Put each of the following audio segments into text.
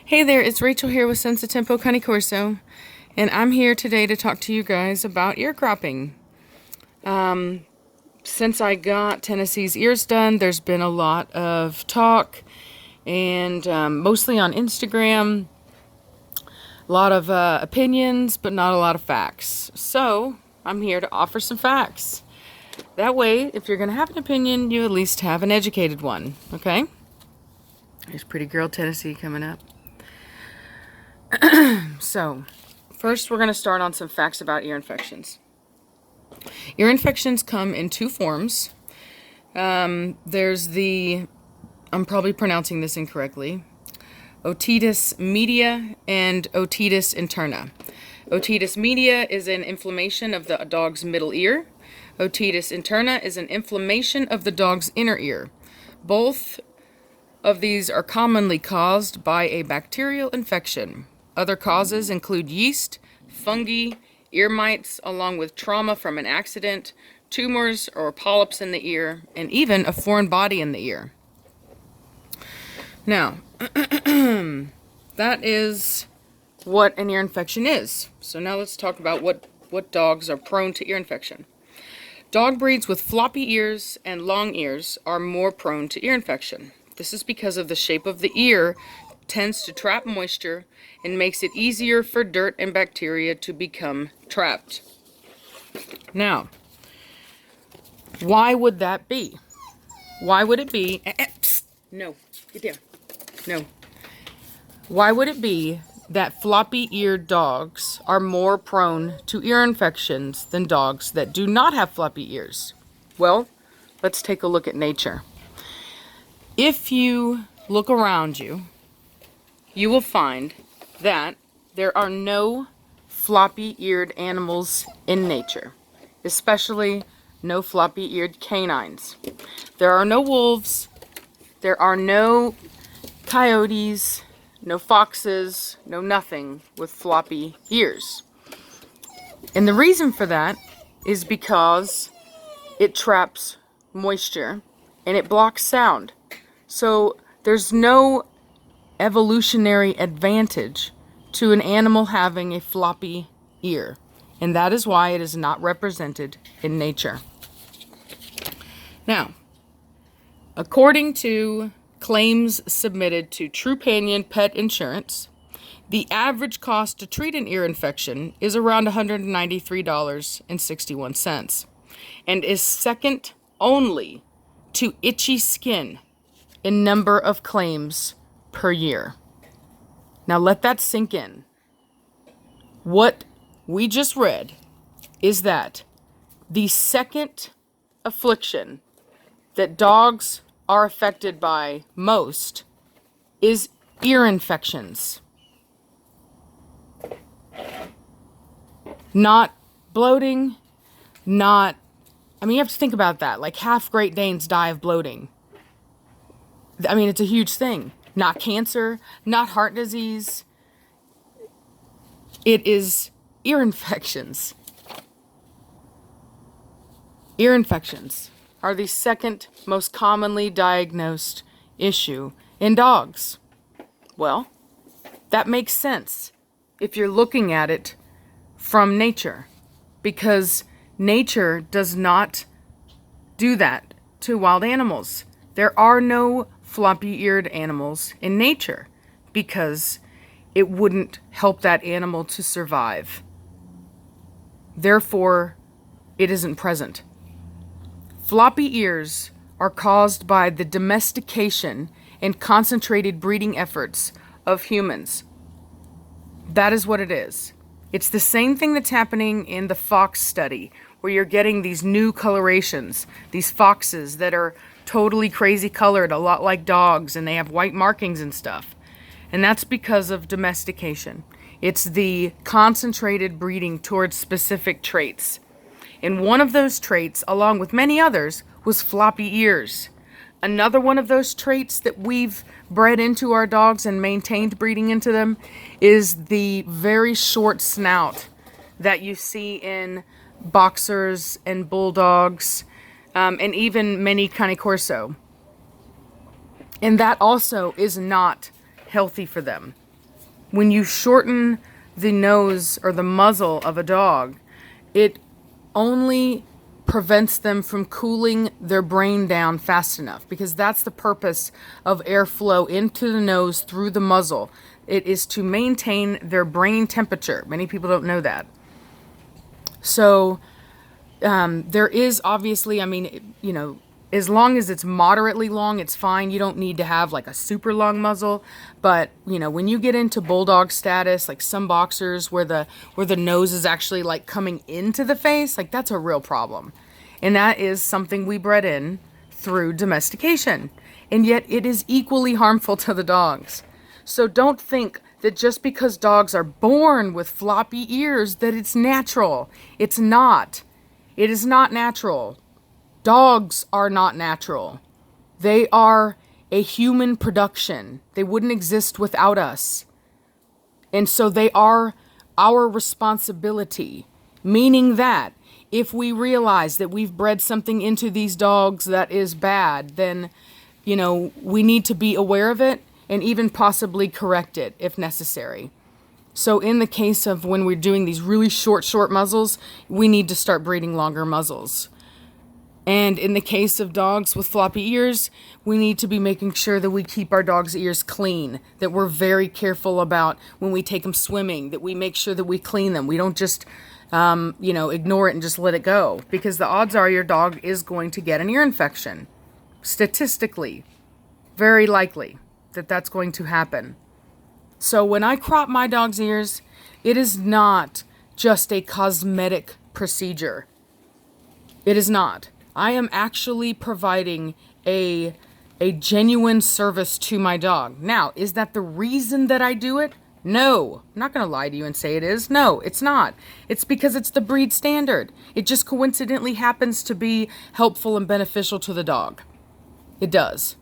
Hey there, it's Rachel here with Senza Tempo Cane Corso, and I'm here today to talk to you guys about ear cropping. Since I got Tennessee's ears done, there's been a lot of talk, and mostly on Instagram, a lot of opinions, but not a lot of facts. So, I'm here to offer some facts. That way, if you're going to have an opinion, you at least have an educated one, okay? There's pretty girl Tennessee coming up. So, first we're going to start on some facts about ear infections. Ear infections come in two forms. There's the, I'm probably pronouncing this incorrectly, otitis media and otitis interna. Otitis media is an inflammation of the dog's middle ear. Otitis interna is an inflammation of the dog's inner ear. Both of these are commonly caused by a bacterial infection. Other causes include yeast, fungi, ear mites, along with trauma from an accident, tumors or polyps in the ear, and even a foreign body in the ear. Now, that is what an ear infection is. So now let's talk about what dogs are prone to ear infection. Dog breeds with floppy ears and long ears are more prone to ear infection. This is because of the shape of the ear tends to trap moisture and makes it easier for dirt and bacteria to become trapped. Now, why would that be? Why would it be? No, get down. No. Why would it be that floppy-eared dogs are more prone to ear infections than dogs that do not have floppy ears? Well, let's take a look at nature. If you look around you, you will find that there are no floppy-eared animals in nature, especially no floppy-eared canines. There are no wolves, there are no coyotes, no foxes, no nothing with floppy ears. And the reason for that is because it traps moisture and it blocks sound. So there's no evolutionary advantage to an animal having a floppy ear, and that is why it is not represented in nature. Now, according to claims submitted to Trupanion Pet Insurance, the average cost to treat an ear infection is around $193.61 and is second only to itchy skin in number of claims per year. Now let that sink in. What we just read is that the second affliction that dogs are affected by most is ear infections. Not bloating, you have to think about that. Like half Great Danes die of bloating. It's a huge thing. Not cancer, not heart disease. It is ear infections. Ear infections are the second most commonly diagnosed issue in dogs. Well, that makes sense if you're looking at it from nature, because nature does not do that to wild animals. There are no floppy-eared animals in nature because it wouldn't help that animal to survive. Therefore, it isn't present. Floppy ears are caused by the domestication and concentrated breeding efforts of humans. That is what it is. It's the same thing that's happening in the fox study, where you're getting these new colorations, these foxes that are totally crazy colored, a lot like dogs, and they have white markings and stuff. And that's because of domestication. It's the concentrated breeding towards specific traits. And one of those traits, along with many others, was floppy ears. Another one of those traits that we've bred into our dogs and maintained breeding into them is the very short snout that you see in boxers and bulldogs, and even many Cane Corso. And that also is not healthy for them. when you shorten the nose or the muzzle of a dog, it only prevents them from cooling their brain down fast enough, because that's the purpose of airflow into the nose through the muzzle. It is to maintain their brain temperature. Many people don't know that. So there is obviously, I mean, you know, as long as it's moderately long, it's fine. You don't need to have like a super long muzzle. But, you know, when you get into bulldog status, like some boxers where the nose is actually like coming into the face, like that's a real problem. And that is something we bred in through domestication. And yet it is equally harmful to the dogs. So don't think that just because dogs are born with floppy ears that it's natural. It's not. It is not natural. Dogs are not natural. They are a human production. They wouldn't exist without us. And so they are our responsibility, meaning that if we realize that we've bred something into these dogs that is bad, then, you know, we need to be aware of it and even possibly correct it if necessary. So in the case of when we're doing these really short muzzles, we need to start breeding longer muzzles. And in the case of dogs with floppy ears, we need to be making sure that we keep our dog's ears clean, that we're very careful about when we take them swimming, that we make sure that we clean them. We don't just, you know, ignore it and just let it go, because the odds are your dog is going to get an ear infection. Statistically, very likely that that's going to happen. So when I crop my dog's ears, it is not just a cosmetic procedure. It is not. I am actually providing a genuine service to my dog. Now, is that the reason that I do it? No. I'm not going to lie to you and say it is. No, it's not. It's because it's the breed standard. It just coincidentally happens to be helpful and beneficial to the dog. It does.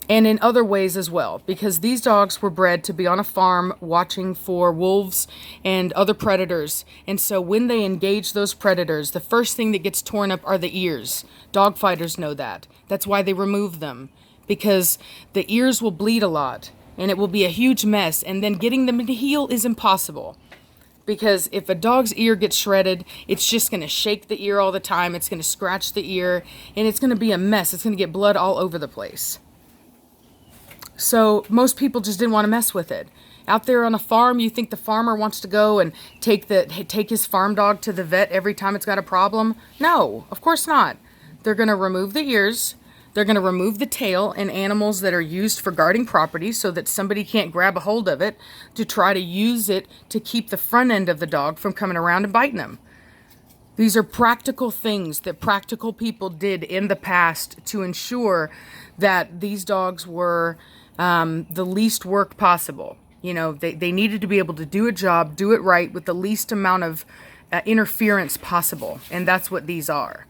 And in other ways as well, because these dogs were bred to be on a farm watching for wolves and other predators. And so when they engage those predators, the first thing that gets torn up are the ears. Dog fighters know that. That's why they remove them, because the ears will bleed a lot and it will be a huge mess. And then getting them to heal is impossible, because if a dog's ear gets shredded, it's just going to shake the ear all the time. It's going to scratch the ear and it's going to be a mess. It's going to get blood all over the place. So most people just didn't want to mess with it. Out there on a farm, you think the farmer wants to go and take his farm dog to the vet every time it's got a problem? No, of course not. They're going to remove the ears. They're going to remove the tail in animals that are used for guarding property so that somebody can't grab a hold of it to try to use it to keep the front end of the dog from coming around and biting them. These are practical things that practical people did in the past to ensure that these dogs were the least work possible. You know, they needed to be able to do a job, do it right with the least amount of interference possible. And that's what these are.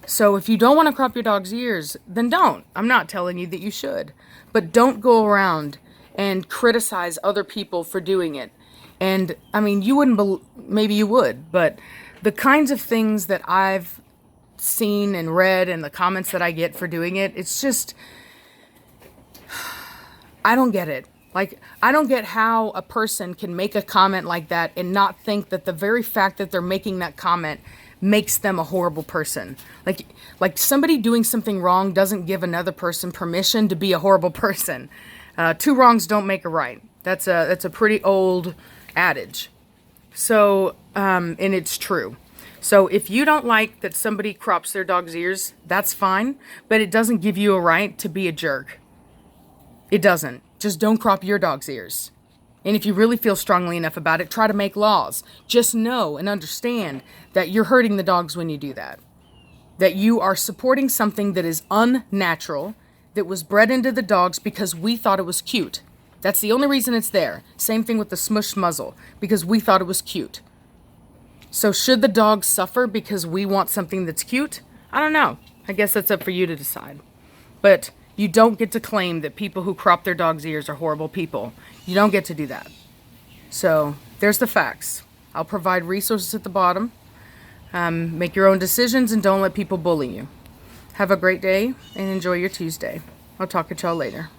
So if you don't want to crop your dog's ears, then don't. I'm not telling you that you should. But don't go around and criticize other people for doing it. And I mean, you wouldn't, maybe you would, but the kinds of things that I've seen and read and the comments that I get for doing it, it's just, I don't get it. Like, I don't get how a person can make a comment like that and not think that the very fact that they're making that comment makes them a horrible person. Like somebody doing something wrong doesn't give another person permission to be a horrible person. Two wrongs don't make a right. That's a pretty old adage. So, and it's true. So if you don't like that somebody crops their dog's ears, that's fine, but it doesn't give you a right to be a jerk. It doesn't. Just don't crop your dog's ears. And if you really feel strongly enough about it, try to make laws. Just know and understand that you're hurting the dogs when you do that. That you are supporting something that is unnatural, that was bred into the dogs because we thought it was cute. That's the only reason it's there. Same thing with the smushed muzzle, because we thought it was cute. So should the dog suffer because we want something that's cute? I don't know. I guess that's up for you to decide. But you don't get to claim that people who crop their dog's ears are horrible people. You don't get to do that. So there's the facts. I'll provide resources at the bottom. Make your own decisions and don't let people bully you. Have a great day and enjoy your Tuesday. I'll talk to y'all later.